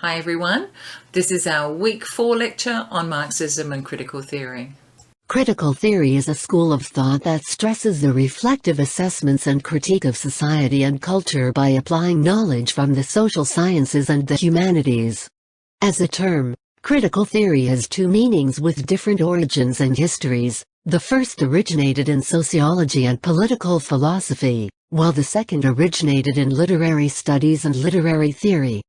Hi everyone, this is our Week 4 lecture on Marxism and critical theory. Critical theory is a school of thought that stresses the reflective assessments and critique of society and culture by applying knowledge from the social sciences and the humanities. As a term, critical theory has two meanings with different origins and histories. The first originated in sociology and political philosophy, while the second originated in literary studies and literary theory.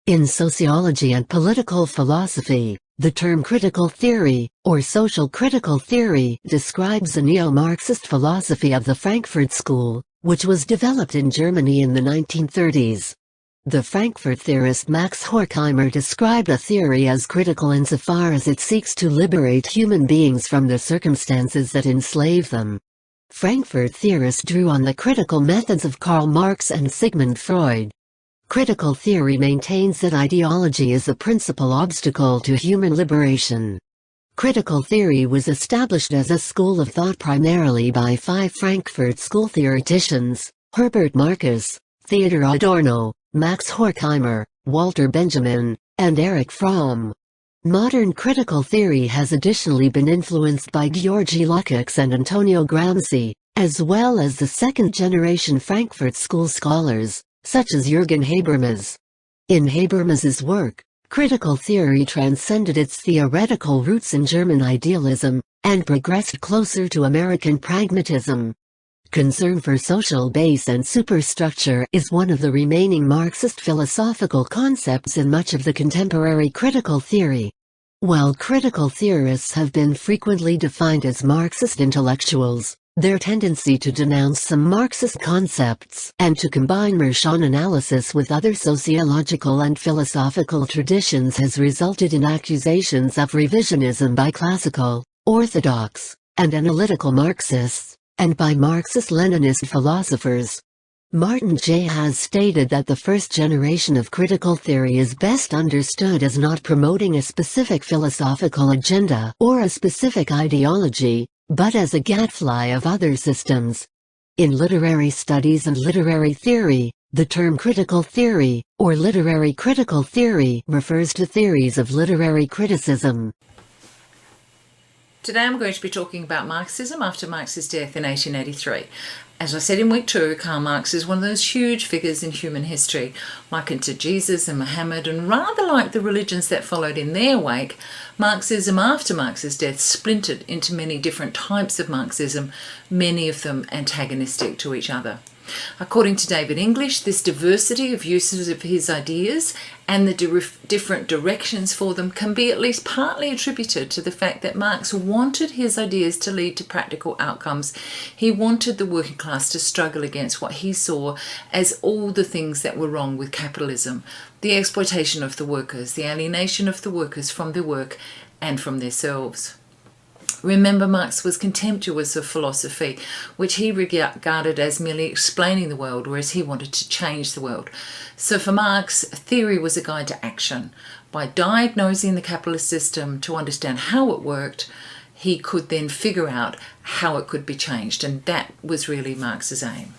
In sociology and political philosophy, the term critical theory, or social critical theory, describes a neo-Marxist philosophy of the Frankfurt School, which was developed in Germany in the 1930s. The Frankfurt theorist Max Horkheimer described a theory as critical insofar as it seeks to liberate human beings from the circumstances that enslave them. Frankfurt theorists drew on the critical methods of Karl Marx and Sigmund Freud. Critical theory maintains that ideology is the principal obstacle to human liberation. Critical theory was established as a school of thought primarily by 5 Frankfurt School theoreticians: Herbert Marcuse, Theodor Adorno, Max Horkheimer, Walter Benjamin, and Erich Fromm. Modern critical theory has additionally been influenced by Georgy Lukács and Antonio Gramsci, as well as the second-generation Frankfurt School scholars, such as Jürgen Habermas. In Habermas's work, critical theory transcended its theoretical roots in German idealism, and progressed closer to American pragmatism. Concern for social base and superstructure is one of the remaining Marxist philosophical concepts in much of the contemporary critical theory. While critical theorists have been frequently defined as Marxist intellectuals, their tendency to denounce some Marxist concepts and to combine Marxian analysis with other sociological and philosophical traditions has resulted in accusations of revisionism by classical, orthodox, and analytical Marxists, and by Marxist-Leninist philosophers. Martin J. has stated that the first generation of critical theory is best understood as not promoting a specific philosophical agenda or a specific ideology, but as a gadfly of other systems. In literary studies and literary theory, the term critical theory, or literary critical theory, refers to theories of literary criticism. Today I'm going to be talking about Marxism after Marx's death in 1883. As I said in week 2, Karl Marx is one of those huge figures in human history, likened to Jesus and Muhammad, and rather like the religions that followed in their wake, Marxism after Marx's death splintered into many different types of Marxism, many of them antagonistic to each other. According to David English, this diversity of uses of his ideas and the different directions for them can be at least partly attributed to the fact that Marx wanted his ideas to lead to practical outcomes. He wanted the working class to struggle against what he saw as all the things that were wrong with capitalism: the exploitation of the workers, the alienation of the workers from their work and from themselves. Remember, Marx was contemptuous of philosophy, which he regarded as merely explaining the world, whereas he wanted to change the world. So for Marx, theory was a guide to action. By diagnosing the capitalist system to understand how it worked, he could then figure out how it could be changed, and that was really Marx's aim.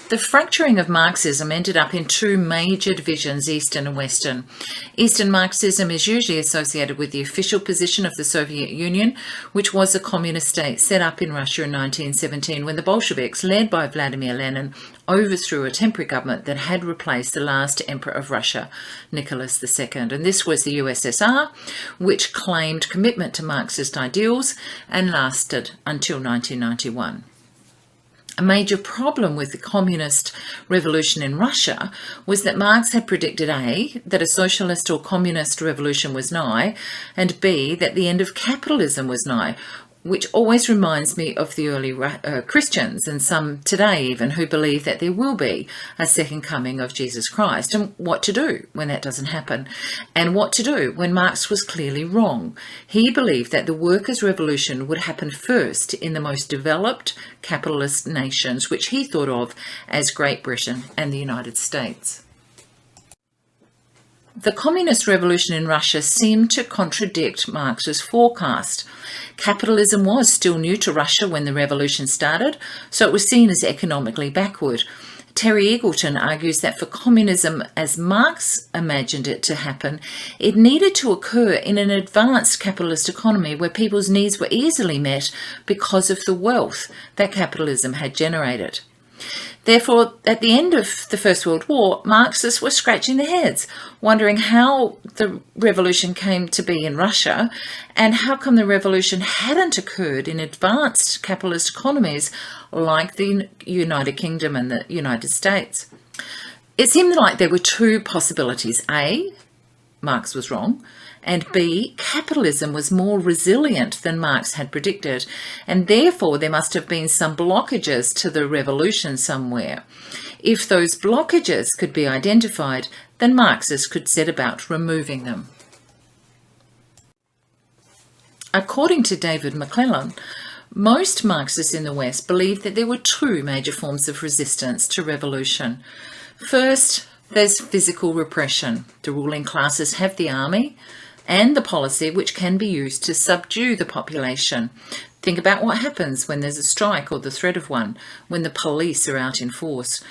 The fracturing of Marxism ended up in 2 major divisions, Eastern and Western. Eastern Marxism is usually associated with the official position of the Soviet Union, which was a communist state set up in Russia in 1917 when the Bolsheviks, led by Vladimir Lenin, overthrew a temporary government that had replaced the last emperor of Russia, Nicholas II. And this was the USSR, which claimed commitment to Marxist ideals and lasted until 1991. A major problem with the communist revolution in Russia was that Marx had predicted A, that a socialist or communist revolution was nigh, and B, that the end of capitalism was nigh, which always reminds me of the early Christians, and some today even, who believe that there will be a second coming of Jesus Christ, and what to do when that doesn't happen, and what to do when Marx was clearly wrong. He believed that the workers' revolution would happen first in the most developed capitalist nations, which he thought of as Great Britain and the United States. The communist revolution in Russia seemed to contradict Marx's forecast. Capitalism was still new to Russia when the revolution started, so it was seen as economically backward. Terry Eagleton argues that for communism, as Marx imagined it to happen, it needed to occur in an advanced capitalist economy where people's needs were easily met because of the wealth that capitalism had generated. Therefore, at the end of the First World War, Marxists were scratching their heads, wondering how the revolution came to be in Russia and how come the revolution hadn't occurred in advanced capitalist economies like the United Kingdom and the United States. It seemed like there were two possibilities. A, Marx was wrong, and B, capitalism was more resilient than Marx had predicted, and therefore there must have been some blockages to the revolution somewhere. If those blockages could be identified, then Marxists could set about removing them. According to David McClellan, most Marxists in the West believed that there were two major forms of resistance to revolution. First, there's physical repression. The ruling classes have the army and the policy which can be used to subdue the population. Think about what happens when there's a strike or the threat of one, when the police are out in force.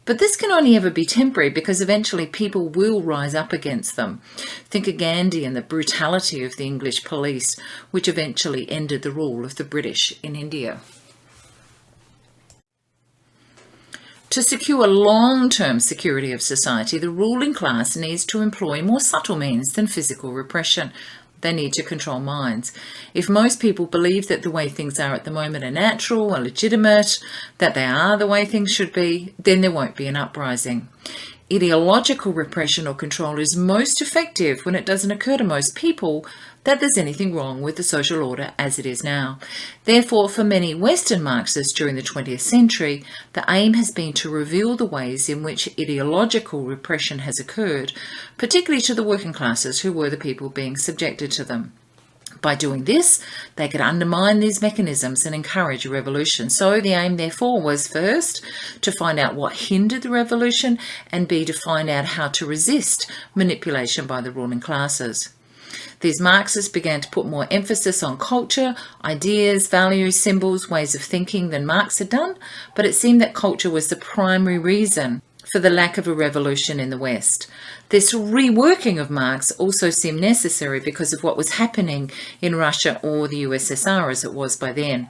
But this can only ever be temporary because eventually people will rise up against them. Think of Gandhi and the brutality of the English police, which eventually ended the rule of the British in India. To secure long-term security of society, the ruling class needs to employ more subtle means than physical repression. They need to control minds. If most people believe that the way things are at the moment are natural, are legitimate, that they are the way things should be, then there won't be an uprising. Ideological repression or control is most effective when it doesn't occur to most people that there's anything wrong with the social order as it is now. Therefore, for many Western Marxists during the 20th century, the aim has been to reveal the ways in which ideological repression has occurred, particularly to the working classes who were the people being subjected to them. By doing this, they could undermine these mechanisms and encourage a revolution. So the aim, therefore, was first to find out what hindered the revolution, and B, to find out how to resist manipulation by the ruling classes. These Marxists began to put more emphasis on culture, ideas, values, symbols, ways of thinking than Marx had done, but it seemed that culture was the primary reason for the lack of a revolution in the West. This reworking of Marx also seemed necessary because of what was happening in Russia or the USSR as it was by then.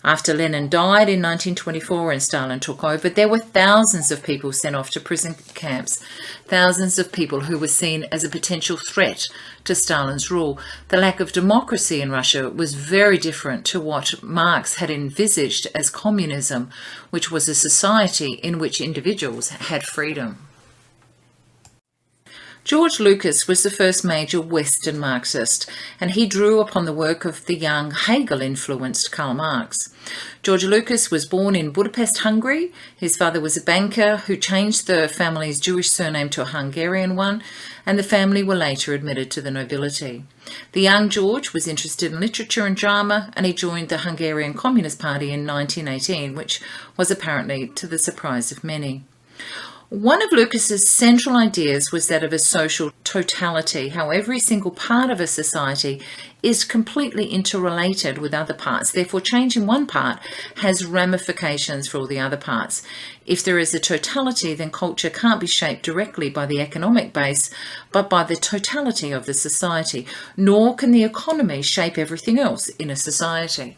After Lenin died in 1924 and Stalin took over, there were thousands of people sent off to prison camps, thousands of people who were seen as a potential threat to Stalin's rule. The lack of democracy in Russia was very different to what Marx had envisaged as communism, which was a society in which individuals had freedom. George Lucas was the first major Western Marxist, and he drew upon the work of the young Hegel-influenced Karl Marx. George Lucas was born in Budapest, Hungary. His father was a banker who changed the family's Jewish surname to a Hungarian one, and the family were later admitted to the nobility. The young George was interested in literature and drama, and he joined the Hungarian Communist Party in 1918, which was apparently to the surprise of many. One of Lucas's central ideas was that of a social totality, how every single part of a society is completely interrelated with other parts. Therefore, change in one part has ramifications for all the other parts. If there is a totality, then culture can't be shaped directly by the economic base, but by the totality of the society, nor can the economy shape everything else in a society.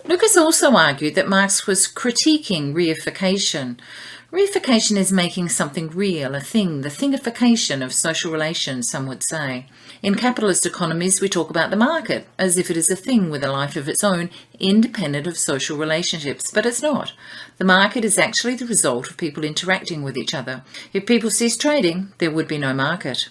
Lucas also argued that Marx was critiquing reification. Reification is making something real, a thing, the thingification of social relations, some would say. In capitalist economies, we talk about the market as if it is a thing with a life of its own, independent of social relationships, but it's not. The market is actually the result of people interacting with each other. If people ceased trading, there would be no market.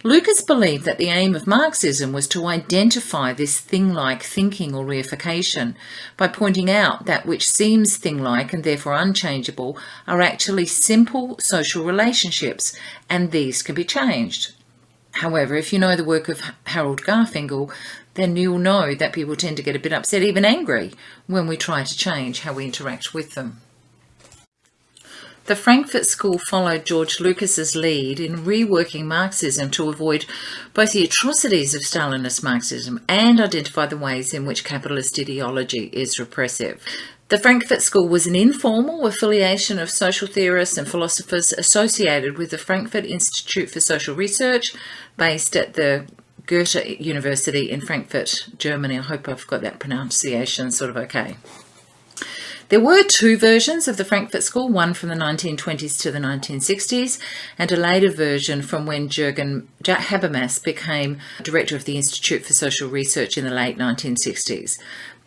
Lucas believed that the aim of Marxism was to identify this thing-like thinking or reification by pointing out that which seems thing-like and therefore unchangeable are actually simple social relationships, and these can be changed. However, if you know the work of Harold Garfinkel, then you'll know that people tend to get a bit upset, even angry, when we try to change how we interact with them. The Frankfurt School followed George Lucas's lead in reworking Marxism to avoid both the atrocities of Stalinist Marxism and identify the ways in which capitalist ideology is repressive. The Frankfurt School was an informal affiliation of social theorists and philosophers associated with the Frankfurt Institute for Social Research, based at the Goethe University in Frankfurt, Germany. I hope I've got that pronunciation sort of okay. There were two versions of the Frankfurt School, one from the 1920s to the 1960s, and a later version from when Jürgen Habermas became director of the Institute for Social Research in the late 1960s.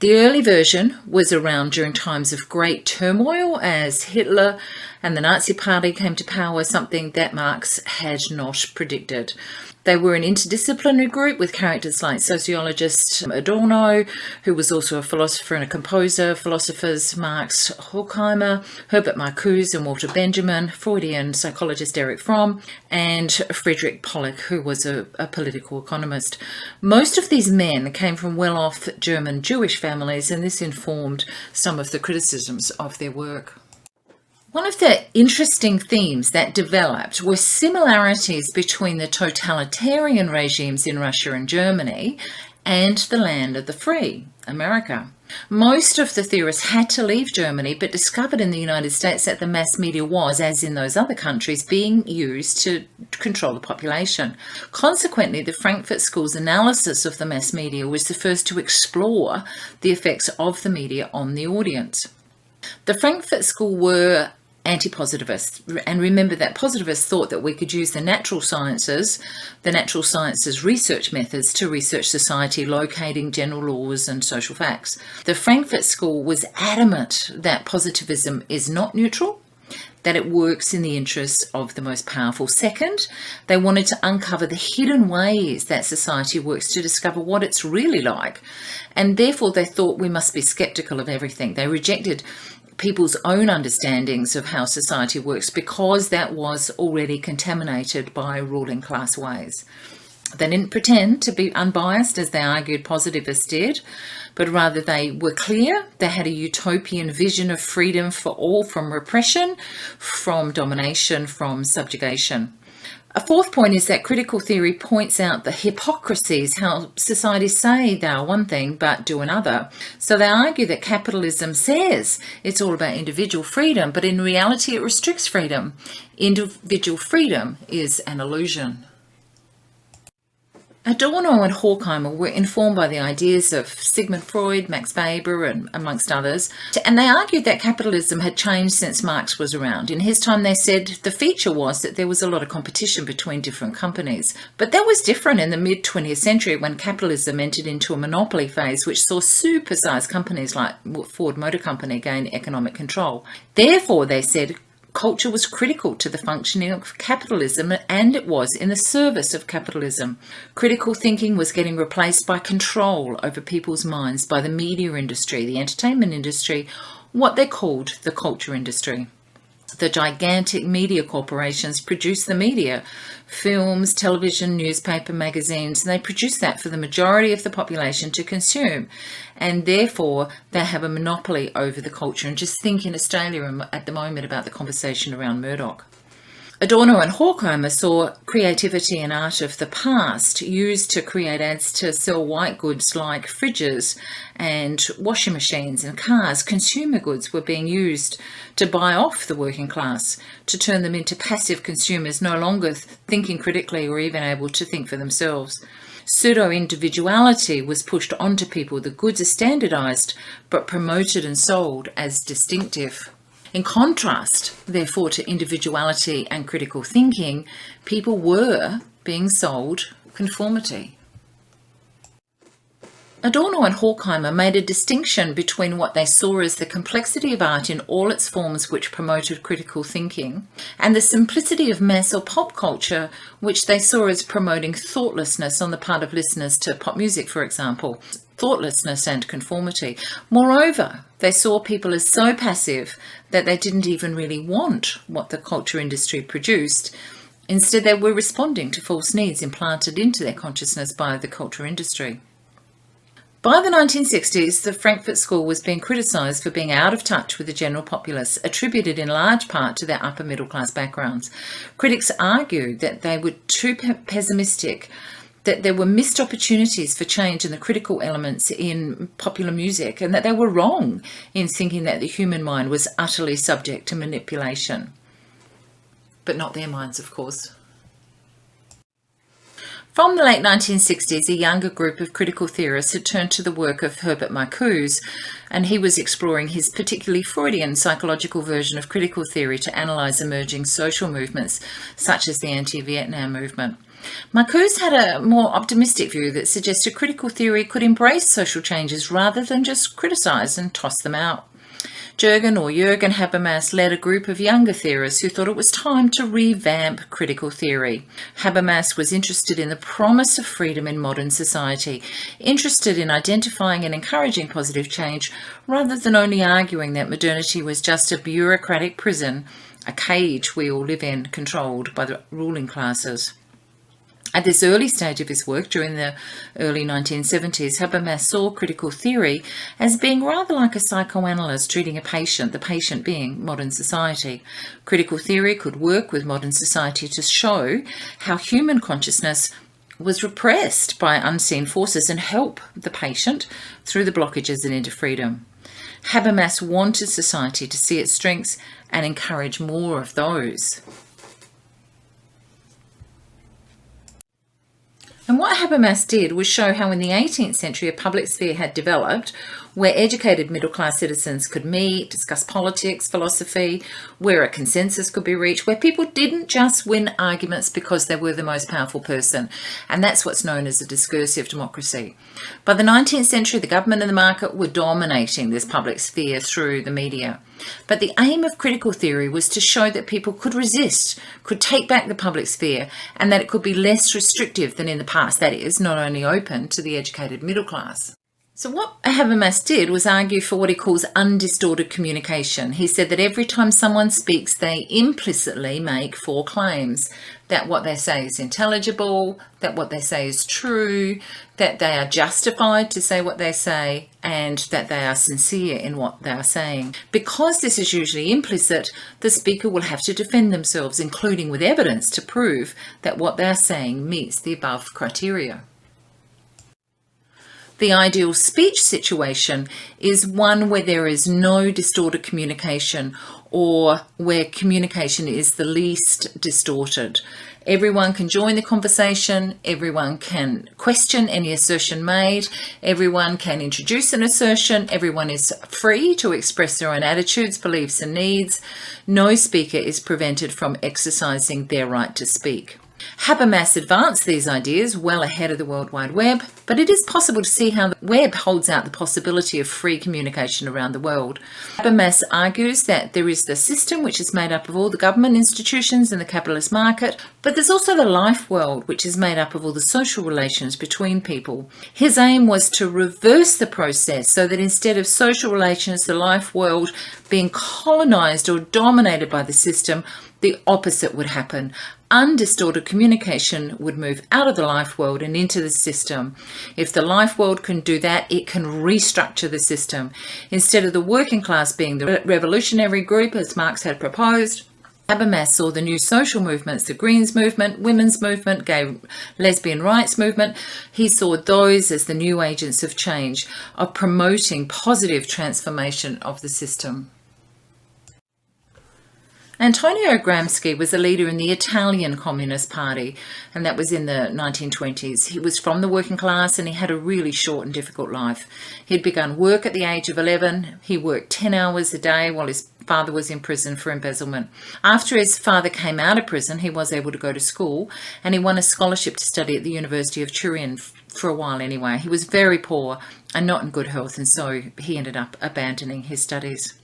The early version was around during times of great turmoil as Hitler and the Nazi Party came to power, something that Marx had not predicted. They were an interdisciplinary group with characters like sociologist Adorno, who was also a philosopher and a composer, philosophers Marx Horkheimer, Herbert Marcuse and Walter Benjamin, Freudian psychologist Erich Fromm, and Friedrich Pollock, who was a political economist. Most of these men came from well-off German Jewish families, and this informed some of the criticisms of their work. One of the interesting themes that developed were similarities between the totalitarian regimes in Russia and Germany and the land of the free, America. Most of the theorists had to leave Germany, but discovered in the United States that the mass media was, as in those other countries, being used to control the population. Consequently, the Frankfurt School's analysis of the mass media was the first to explore the effects of the media on the audience. The Frankfurt School were anti-positivists, and remember that positivists thought that we could use the natural sciences research methods to research society, locating general laws and social facts. The Frankfurt School was adamant that positivism is not neutral, that it works in the interests of the most powerful. Second, they wanted to uncover the hidden ways that society works to discover what it's really like, and therefore they thought we must be skeptical of everything. They rejected people's own understandings of how society works because that was already contaminated by ruling class ways. They didn't pretend to be unbiased, as they argued positivists did, but rather they were clear. They had a utopian vision of freedom for all, from repression, from domination, from subjugation. A fourth point is that critical theory points out the hypocrisies, how societies say they are one thing but do another. So they argue that capitalism says it's all about individual freedom, but in reality it restricts freedom. Individual freedom is an illusion. Adorno and Horkheimer were informed by the ideas of Sigmund Freud, Max Weber, and amongst others, and they argued that capitalism had changed since Marx was around. In his time, they said the feature was that there was a lot of competition between different companies. But that was different in the mid-20th century when capitalism entered into a monopoly phase, which saw supersized companies like Ford Motor Company gain economic control. Therefore, they said, culture was critical to the functioning of capitalism, and it was in the service of capitalism. Critical thinking was getting replaced by control over people's minds by the media industry, the entertainment industry, what they called the culture industry. The gigantic media corporations produce the media, films, television, newspaper, magazines, and they produce that for the majority of the population to consume. And therefore, they have a monopoly over the culture. And just think in Australia at the moment about the conversation around Murdoch. Adorno and Horkheimer saw creativity and art of the past used to create ads to sell white goods like fridges and washing machines and cars. Consumer goods were being used to buy off the working class, to turn them into passive consumers, no longer thinking critically or even able to think for themselves. Pseudo-individuality was pushed onto people. The goods are standardized but promoted and sold as distinctive. In contrast, therefore, to individuality and critical thinking, people were being sold conformity. Adorno and Horkheimer made a distinction between what they saw as the complexity of art in all its forms, which promoted critical thinking, and the simplicity of mass or pop culture, which they saw as promoting thoughtlessness on the part of listeners to pop music, for example. Thoughtlessness and conformity. Moreover, they saw people as so passive that they didn't even really want what the culture industry produced. Instead, they were responding to false needs implanted into their consciousness by the culture industry. By the 1960s, the Frankfurt School was being criticised for being out of touch with the general populace, attributed in large part to their upper middle class backgrounds. Critics argued that they were too pessimistic, that there were missed opportunities for change in the critical elements in popular music, and that they were wrong in thinking that the human mind was utterly subject to manipulation. But not their minds, of course. From the late 1960s, a younger group of critical theorists had turned to the work of Herbert Marcuse, and he was exploring his particularly Freudian psychological version of critical theory to analyse emerging social movements, such as the anti-Vietnam movement. Marcuse had a more optimistic view that suggested critical theory could embrace social changes rather than just criticise and toss them out. Jürgen Habermas led a group of younger theorists who thought it was time to revamp critical theory. Habermas was interested in the promise of freedom in modern society, interested in identifying and encouraging positive change rather than only arguing that modernity was just a bureaucratic prison, a cage we all live in, controlled by the ruling classes. At this early stage of his work, during the early 1970s, Habermas saw critical theory as being rather like a psychoanalyst treating a patient, the patient being modern society. Critical theory could work with modern society to show how human consciousness was repressed by unseen forces and help the patient through the blockages and into freedom. Habermas wanted society to see its strengths and encourage more of those. And what Habermas did was show how in the 18th century a public sphere had developed where educated middle-class citizens could meet, discuss politics, philosophy, where a consensus could be reached, where people didn't just win arguments because they were the most powerful person. And that's what's known as a discursive democracy. By the 19th century, the government and the market were dominating this public sphere through the media. But the aim of critical theory was to show that people could resist, could take back the public sphere, and that it could be less restrictive than in the past, that is, not only open to the educated middle class. So what Habermas did was argue for what he calls undistorted communication. He said that every time someone speaks, they implicitly make four claims: that what they say is intelligible, that what they say is true, that they are justified to say what they say, and that they are sincere in what they are saying. Because this is usually implicit, the speaker will have to defend themselves, including with evidence to prove that what they are saying meets the above criteria. The ideal speech situation is one where there is no distorted communication, or where communication is the least distorted. Everyone can join the conversation, everyone can question any assertion made, everyone can introduce an assertion, everyone is free to express their own attitudes, beliefs and needs. No speaker is prevented from exercising their right to speak. Habermas advanced these ideas well ahead of the World Wide Web, but it is possible to see how the web holds out the possibility of free communication around the world. Habermas argues that there is the system, which is made up of all the government institutions and the capitalist market, but there's also the life world, which is made up of all the social relations between people. His aim was to reverse the process so that instead of social relations, the life world being colonized or dominated by the system, the opposite would happen. Undistorted communication would move out of the life world and into the system. If the life world can do that, it can restructure the system. Instead of the working class being the revolutionary group, as Marx had proposed, Habermas saw the new social movements, the Greens movement, women's movement, gay lesbian rights movement. He saw those as the new agents of change, of promoting positive transformation of the system. Antonio Gramsci was a leader in the Italian Communist Party, and that was in the 1920s. He was from the working class and he had a really short and difficult life. He'd begun work at the age of 11. He worked 10 hours a day while his father was in prison for embezzlement. After his father came out of prison, he was able to go to school, and he won a scholarship to study at the University of Turin for a while anyway. He was very poor and not in good health, and so he ended up abandoning his studies.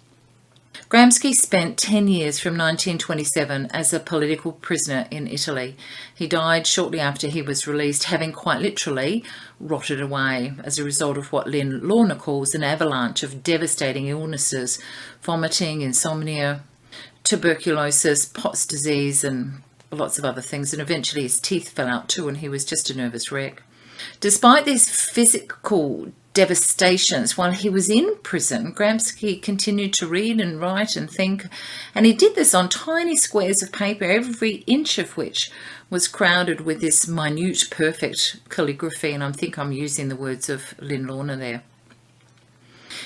Gramsci spent 10 years from 1927 as a political prisoner in Italy. He died shortly after he was released, having quite literally rotted away as a result of what Lynn Lorna calls an avalanche of devastating illnesses: vomiting, insomnia, tuberculosis, Pott's disease, and lots of other things. And eventually his teeth fell out too, and he was just a nervous wreck. Despite these physical devastations. While he was in prison, Gramsci continued to read and write and think, and he did this on tiny squares of paper, every inch of which was crowded with this minute, perfect calligraphy, and I think I'm using the words of Lynn Lorna there.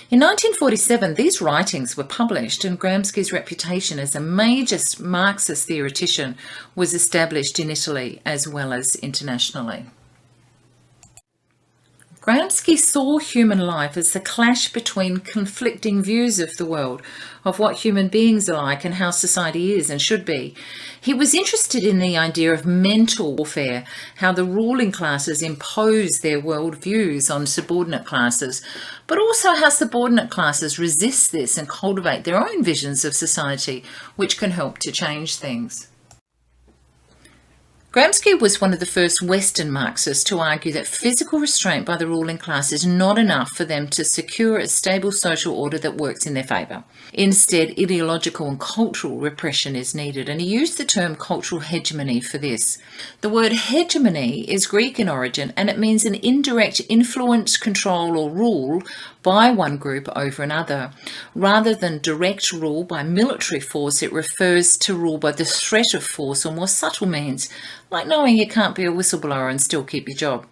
In 1947, these writings were published, and Gramsci's reputation as a major Marxist theoretician was established in Italy as well as internationally. Gramsci saw human life as the clash between conflicting views of the world, of what human beings are like and how society is and should be. He was interested in the idea of mental warfare, how the ruling classes impose their worldviews on subordinate classes, but also how subordinate classes resist this and cultivate their own visions of society, which can help to change things. Gramsci was one of the first Western Marxists to argue that physical restraint by the ruling class is not enough for them to secure a stable social order that works in their favour. Instead, ideological and cultural repression is needed, and he used the term cultural hegemony for this. The word hegemony is Greek in origin, and it means an indirect influence, control or rule by one group over another. Rather than direct rule by military force, it refers to rule by the threat of force or more subtle means, like knowing you can't be a whistleblower and still keep your job.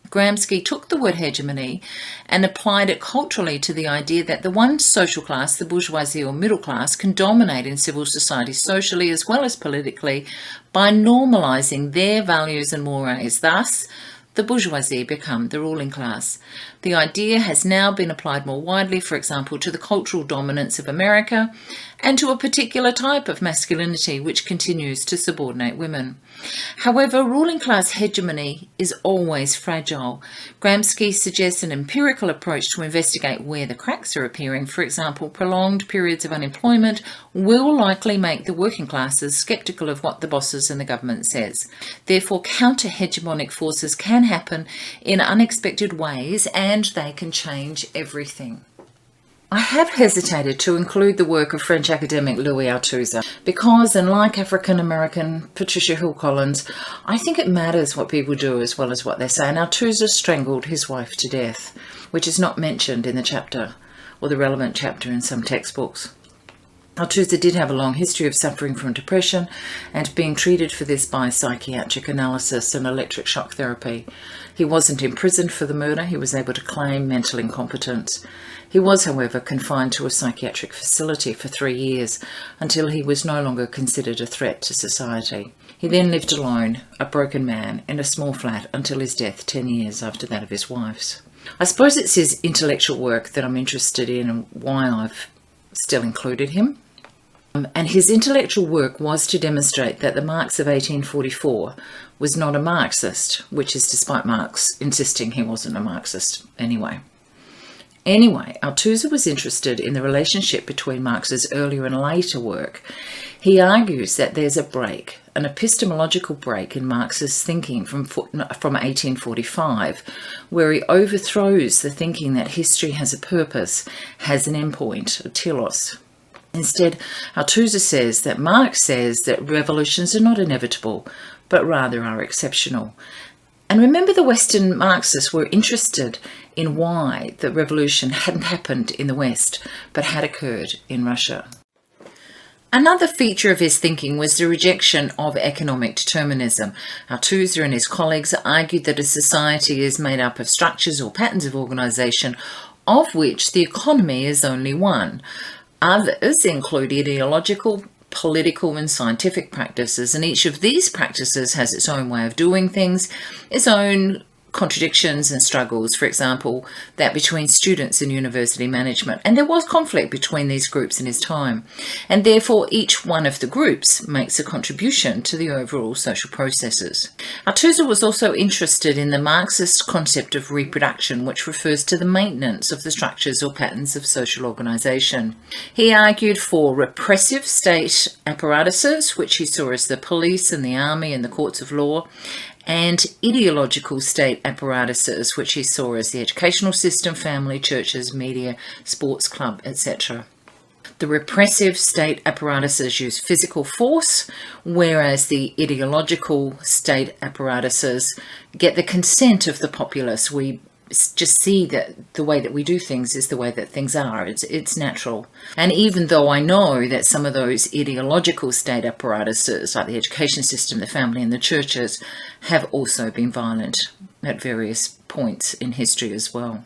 Gramsci took the word hegemony and applied it culturally to the idea that the one social class, the bourgeoisie or middle class, can dominate in civil society socially as well as politically by normalising their values and mores. Thus, the bourgeoisie become the ruling class. The idea has now been applied more widely, for example, to the cultural dominance of America and to a particular type of masculinity which continues to subordinate women. However, ruling class hegemony is always fragile. Gramsci suggests an empirical approach to investigate where the cracks are appearing. For example, prolonged periods of unemployment will likely make the working classes sceptical of what the bosses and the government says. Therefore, counter-hegemonic forces can happen in unexpected ways, and they can change everything. I have hesitated to include the work of French academic Louis Althusser because, unlike African-American Patricia Hill Collins, I think it matters what people do as well as what they say, and Althusser strangled his wife to death, which is not mentioned in the chapter or the relevant chapter in some textbooks. Althusser did have a long history of suffering from depression and being treated for this by psychiatric analysis and electric shock therapy. He wasn't imprisoned for the murder. He was able to claim mental incompetence. He was, however, confined to a psychiatric facility for 3 years until he was no longer considered a threat to society. He then lived alone, a broken man, in a small flat until his death 10 years after that of his wife's. I suppose it's his intellectual work that I'm interested in and why I've still included him. And his intellectual work was to demonstrate that the Marx of 1844 was not a Marxist, which is despite Marx insisting he wasn't a Marxist anyway. Anyway, Althusser was interested in the relationship between Marx's earlier and later work. He argues that there's a break, an epistemological break in Marx's thinking from 1845, where he overthrows the thinking that history has a purpose, has an endpoint, a telos. Instead, Althusser says that Marx says that revolutions are not inevitable, but rather are exceptional. And remember, the Western Marxists were interested in why the revolution hadn't happened in the West, but had occurred in Russia. Another feature of his thinking was the rejection of economic determinism. Althusser and his colleagues argued that a society is made up of structures or patterns of organisation, of which the economy is only one. Others include ideological, political and scientific practices, and each of these practices has its own way of doing things, its own contradictions and struggles, for example, that between students and university management. And there was conflict between these groups in his time, and therefore each one of the groups makes a contribution to the overall social processes. Althusser was also interested in the Marxist concept of reproduction, which refers to the maintenance of the structures or patterns of social organisation. He argued for repressive state apparatuses, which he saw as the police and the army and the courts of law, and ideological state apparatuses, which he saw as the educational system, family, churches, media, sports club, etc. The repressive state apparatuses use physical force, whereas the ideological state apparatuses get the consent of the populace. We just see that the way that we do things is the way that things are. It's natural. And even though I know that some of those ideological state apparatuses, like the education system, the family and the churches, have also been violent at various points in history as well,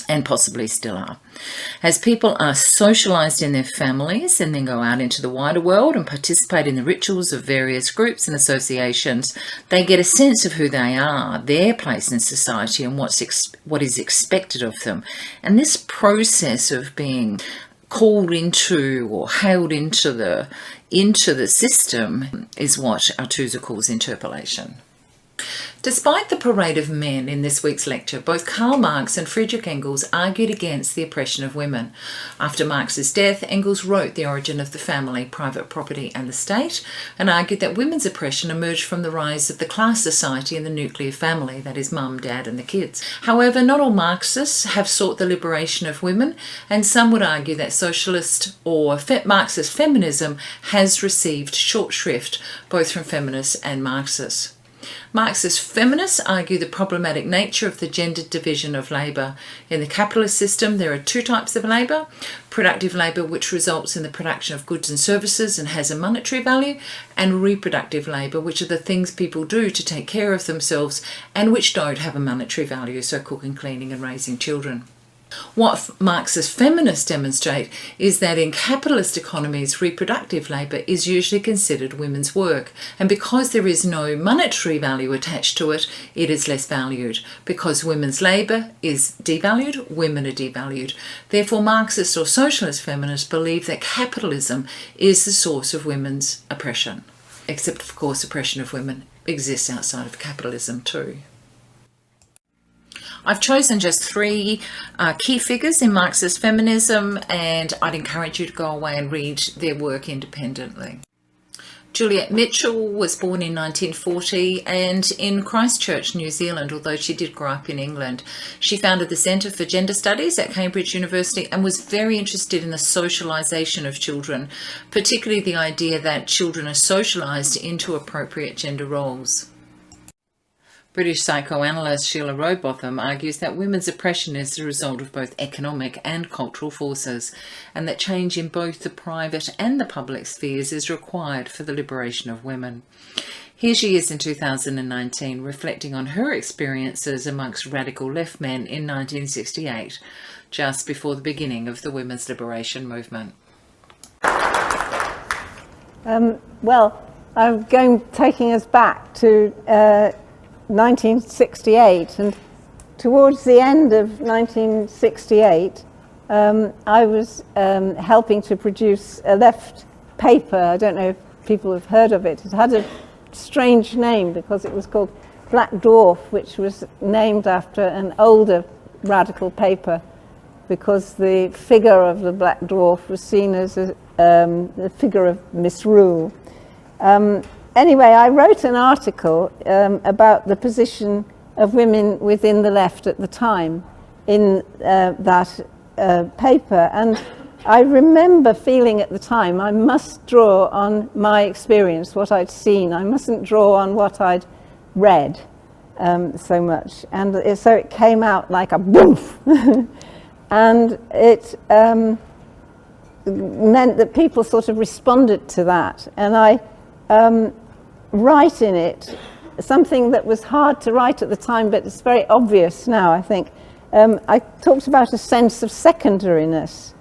and possibly still are. As people are socialised in their families and then go out into the wider world and participate in the rituals of various groups and associations, they get a sense of who they are, their place in society, and what is expected of them. And this process of being called into or hailed into the system is what Artusa calls interpellation. Despite the parade of men in this week's lecture, both Karl Marx and Friedrich Engels argued against the oppression of women. After Marx's death, Engels wrote The Origin of the Family, Private Property and the State, and argued that women's oppression emerged from the rise of the class society and the nuclear family, that is mum, dad and the kids. However, not all Marxists have sought the liberation of women, and some would argue that socialist or Marxist feminism has received short shrift both from feminists and Marxists. Marxist feminists argue the problematic nature of the gendered division of labour. In the capitalist system, there are two types of labour: productive labour, which results in the production of goods and services and has a monetary value, and reproductive labour, which are the things people do to take care of themselves and which don't have a monetary value, so cooking, cleaning and raising children. What Marxist feminists demonstrate is that in capitalist economies, reproductive labour is usually considered women's work, and because there is no monetary value attached to it, it is less valued. Because women's labour is devalued, women are devalued. Therefore, Marxist or socialist feminists believe that capitalism is the source of women's oppression. Except, of course, oppression of women exists outside of capitalism too. I've chosen just three key figures in Marxist feminism, and I'd encourage you to go away and read their work independently. Juliet Mitchell was born in 1940 and in Christchurch, New Zealand, although she did grow up in England. She founded the Centre for Gender Studies at Cambridge University and was very interested in the socialisation of children, particularly the idea that children are socialised into appropriate gender roles. British psychoanalyst Sheila Rowbotham argues that women's oppression is the result of both economic and cultural forces, and that change in both the private and the public spheres is required for the liberation of women. Here she is in 2019, reflecting on her experiences amongst radical left men in 1968, just before the beginning of the women's liberation movement. Well, I'm taking us back to 1968, and towards the end of 1968 I was helping to produce a left paper. I don't know if people have heard of it. It had a strange name because it was called Black Dwarf, which was named after an older radical paper because the figure of the Black Dwarf was seen as a figure of misrule. Anyway, I wrote an article about the position of women within the left at the time in that paper, and I remember feeling at the time I must draw on my experience, what I'd seen. I mustn't draw on what I'd read so much, and so it came out like a boof. And it meant that people sort of responded to that, and I write in it something that was hard to write at the time, but it's very obvious now, I think. I talked about a sense of secondariness,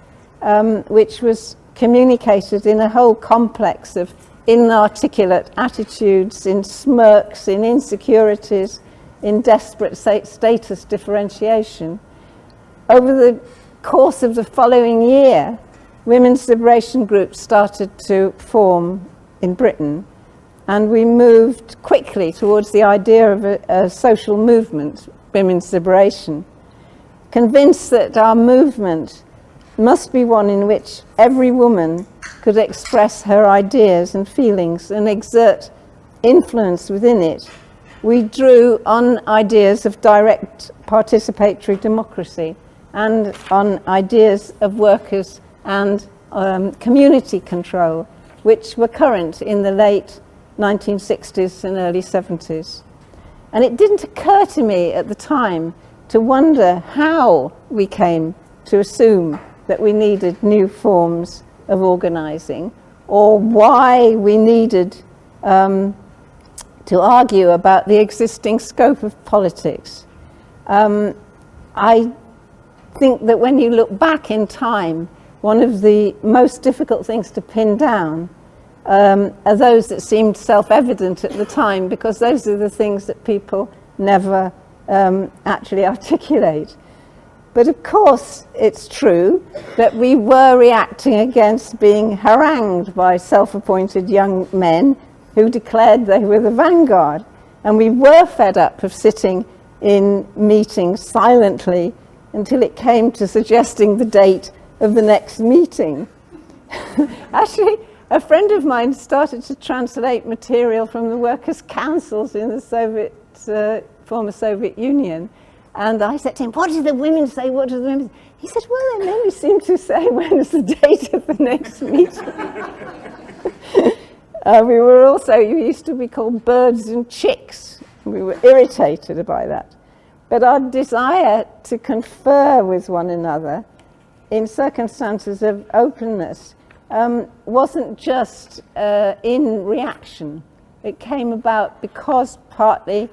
which was communicated in a whole complex of inarticulate attitudes, in smirks, in insecurities, in desperate status differentiation. Over the course of the following year, women's liberation groups started to form in Britain, and we moved quickly towards the idea of a social movement, women's liberation, convinced that our movement must be one in which every woman could express her ideas and feelings and exert influence within it. We drew on ideas of direct participatory democracy and on ideas of workers and community control, which were current in the late 1960s and early 70s. And it didn't occur to me at the time to wonder how we came to assume that we needed new forms of organizing, or why we needed to argue about the existing scope of politics. I think that when you look back in time, one of the most difficult things to pin down are those that seemed self-evident at the time, because those are the things that people never actually articulate. But of course, it's true that we were reacting against being harangued by self-appointed young men who declared they were the vanguard. And we were fed up of sitting in meetings silently until it came to suggesting the date of the next meeting. Actually, a friend of mine started to translate material from the workers' councils in the former Soviet Union. And I said to him, what do the women say? What do the women say? He said, well, they mainly seem to say, when is the date of the next meeting? We were also, you used to be called birds and chicks. We were irritated by that. But our desire to confer with one another in circumstances of openness wasn't just in reaction. It came about because partly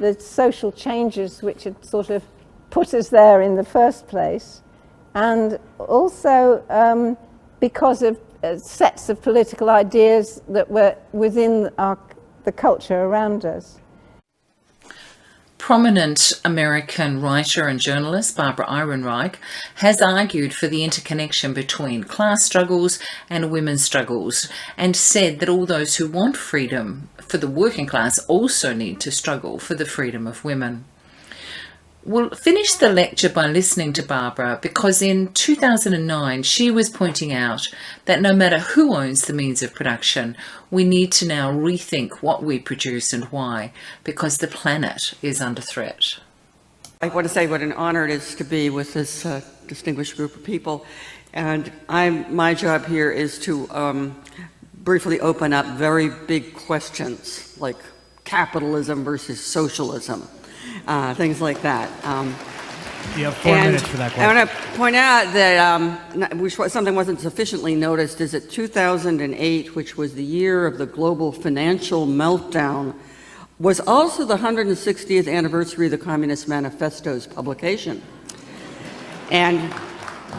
the social changes which had sort of put us there in the first place, and also because of sets of political ideas that were within the culture around us. Prominent American writer and journalist Barbara Ehrenreich has argued for the interconnection between class struggles and women's struggles, and said that all those who want freedom for the working class also need to struggle for the freedom of women. We'll finish the lecture by listening to Barbara, because in 2009 she was pointing out that no matter who owns the means of production, we need to now rethink what we produce and why, because the planet is under threat. I want to say what an honor it is to be with this distinguished group of people, and my job here is to briefly open up very big questions like capitalism versus socialism. Things like that. You have 4 minutes for that question. I want to point out that something wasn't sufficiently noticed is that 2008, which was the year of the global financial meltdown, was also the 160th anniversary of the Communist Manifesto's publication. And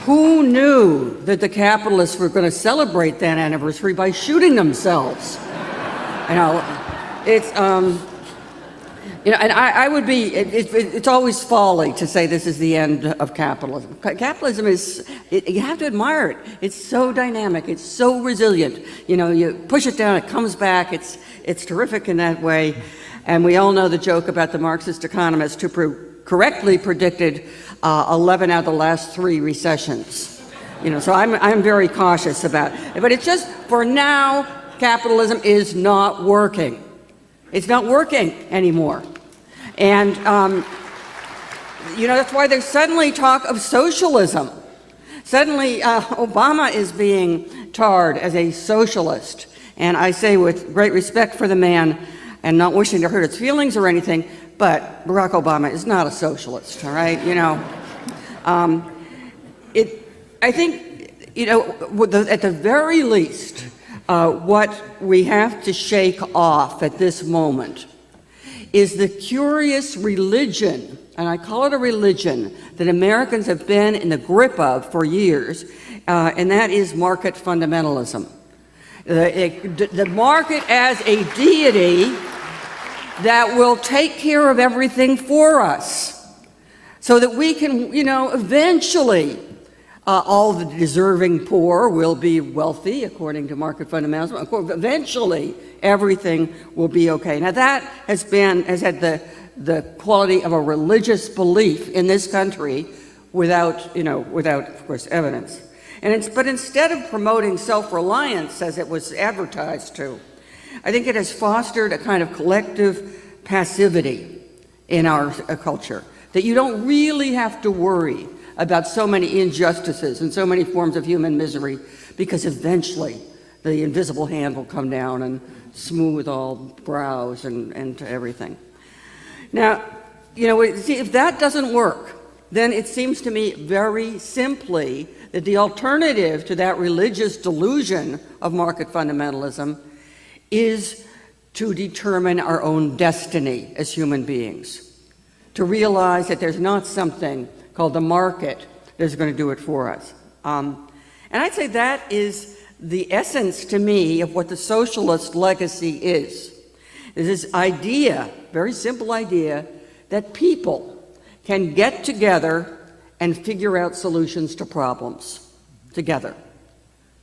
who knew that the capitalists were going to celebrate that anniversary by shooting themselves? You know, it's... You know, and I would be, it's always folly to say this is the end of capitalism. Capitalism is, you have to admire it. It's so dynamic, it's so resilient. You know, you push it down, it comes back, it's terrific in that way. And we all know the joke about the Marxist economist who correctly predicted 11 out of the last 3 recessions. You know, so I'm very cautious about it. But it's just, for now, capitalism is not working. It's not working anymore. And, you know, that's why there's suddenly talk of socialism. Suddenly, Obama is being tarred as a socialist. And I say with great respect for the man, and not wishing to hurt his feelings or anything, but Barack Obama is not a socialist, all right? You know, I think, you know, at the very least, what we have to shake off at this moment is the curious religion, and I call it a religion, that Americans have been in the grip of for years, and that is market fundamentalism. The market as a deity that will take care of everything for us, so that we can, you know, eventually all the deserving poor will be wealthy, according to market fundamentalism. Of course, eventually, everything will be okay. Now, that has had the quality of a religious belief in this country without, of course, evidence. But instead of promoting self-reliance as it was advertised to, I think it has fostered a kind of collective passivity in our culture, that you don't really have to worry about so many injustices and so many forms of human misery, because eventually the invisible hand will come down and smooth all brows and everything. Now, see, if that doesn't work, then it seems to me very simply that the alternative to that religious delusion of market fundamentalism is to determine our own destiny as human beings, to realize that there's not something called the market that's going to do it for us. And I'd say that is the essence to me of what the socialist legacy is this idea, very simple idea, that people can get together and figure out solutions to problems together.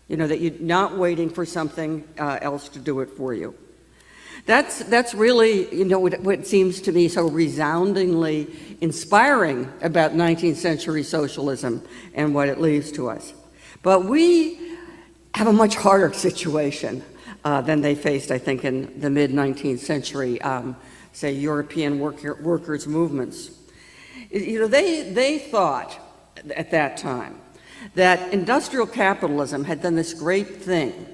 That you're not waiting for something else to do it for you. That's really, what seems to me so resoundingly inspiring about 19th century socialism and what it leaves to us. But we have a much harder situation than they faced, I think, in the mid-19th century, say, European workers' movements. They thought at that time that industrial capitalism had done this great thing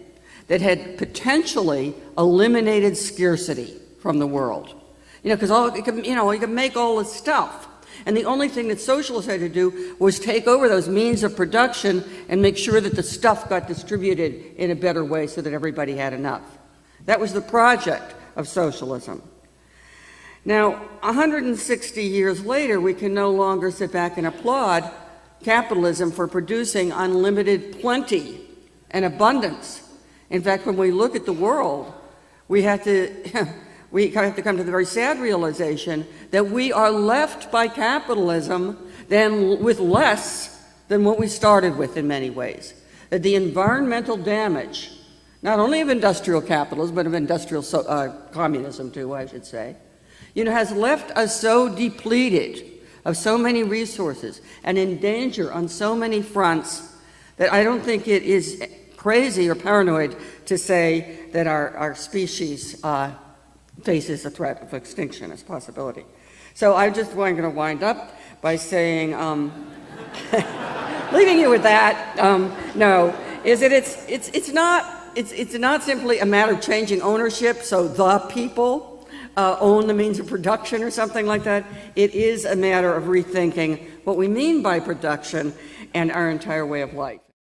that had potentially eliminated scarcity from the world. Because you could make all this stuff. And the only thing that socialists had to do was take over those means of production and make sure that the stuff got distributed in a better way so that everybody had enough. That was the project of socialism. Now, 160 years later, we can no longer sit back and applaud capitalism for producing unlimited plenty and abundance. In fact, when we look at the world, we have to come to the very sad realization that we are left by capitalism with less than what we started with in many ways. That the environmental damage, not only of industrial capitalism, but of industrial communism too, I should say, has left us so depleted of so many resources and in danger on so many fronts that I don't think it is crazy or paranoid to say that our species faces a threat of extinction as a possibility. So I'm just going to wind up by saying, leaving you with that, it's not simply a matter of changing ownership, so the people own the means of production or something like that. It is a matter of rethinking what we mean by production and our entire way of life.